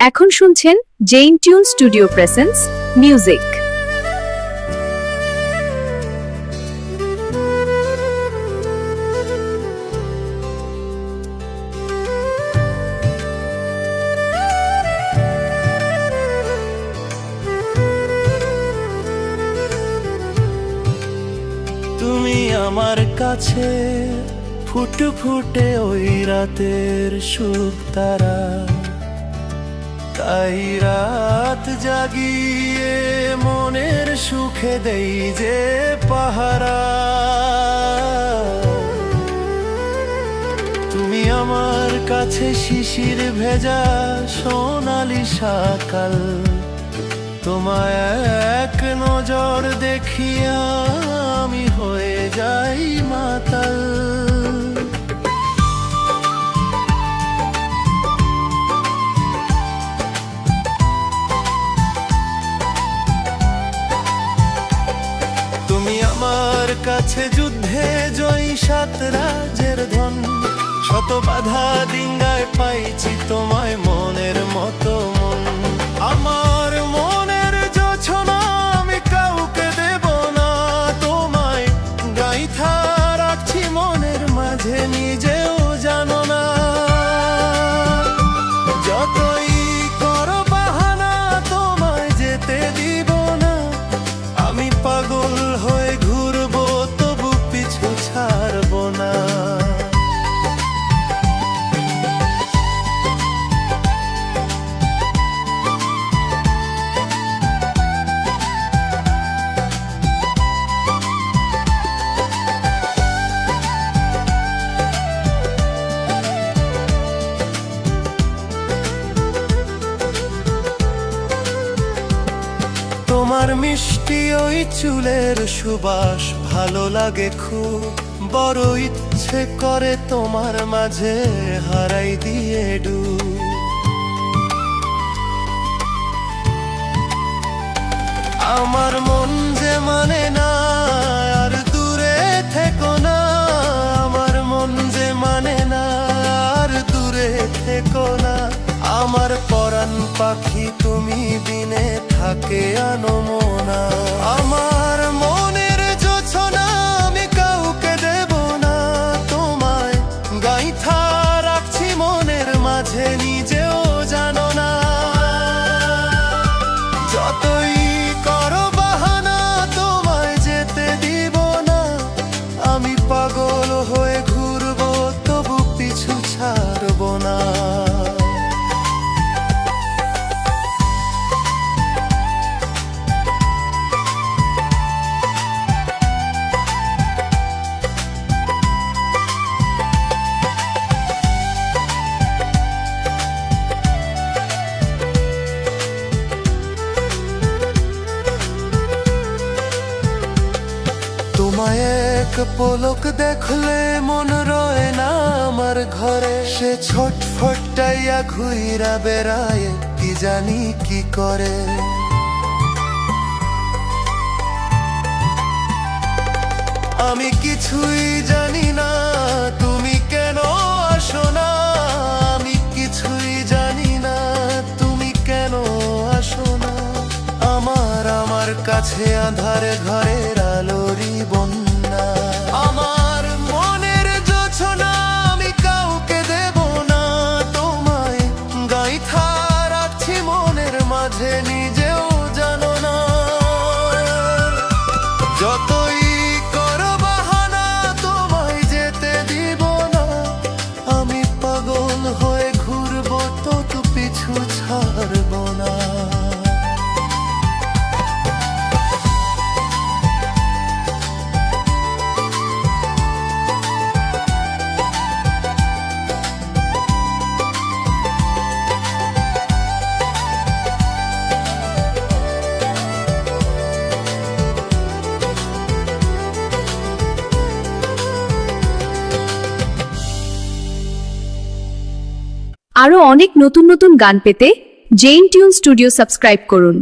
এখন শুনছেন Zain tune studio presents music. তুমি আমার কাছে ফুটফুটে ওই রাতের সুখ তারা, তাই রাত জাগিয়ে মনের সুখে দেই যে পাহারা। তুমি আমার কাছে শিশির ভেজা সোনালি সকাল, তোমায় এক নজর দেখিয়া আমি হয়ে যাই মাতাল। তুমি আমার কাছে যুদ্ধে জয়ী সাত রাজের ধন, শত বাধা ডিঙ্গায় পাইছি তোমায় মনের মতো মন। আমার মনের জোছনা আমি কাউকে দেব না, তোমায় গাইথা রাখছি মনের মাঝে, নিজেও জানো না। যতই করো বাহানা তোমায় যেতে দিব না, আমি পাগল হয়ে ঘুরবো তবু পিছু ছাড়বো না। তোমার মিষ্টি ওই চুলের সুবাস ভালো লাগে খুব, বড় ইচ্ছে করে তোমার মাঝে হারাই দিয়ে ডুব। আমার মন যে মানে না আর দূরে থেকো না, আমার মন যে মানে না আর দূরে থেকো না। আমার পরাণ পাখি তুমি বিনে থাকে আনমনা। আমার মনের জোছনা আমি কাউকে দেব না, তোমায় গাইথা রাখছি মনের মাঝে, নিজেও জানো না। যতই করো বাহানা তোমায় যেতে দিব না, আমি পাগল হয়ে ঘুরবো তবু পিছু ছাড়বো না। তোমায় এক পলক দেখলে মন রয় না আমার ঘরে, সে ছটফটাইয়া ঘুইরা বেড়ায় কি জানি কি করে। আমি কিছুই জানি না তুমি কেন আসো না, আমি কিছুই জানি না তুমি কেন আসো না। আমার কাছে আঁধারে ঘরের আলোরই বন্যা। আমার মনের জোছনা আমি কাউকে দেব না, তোমায় গাইথা রাখছি মনের মাঝে, নিজেও জানো না। যতই করো বাহানা তোমায় যেতে দিব না, আমি পাগল হয়ে ঘুরবো তত পিছু ছাড়বো না। আরো অনেক নতুন নতুন গান পেতে জেইন টিউন স্টুডিও সাবস্ক্রাইব করুন।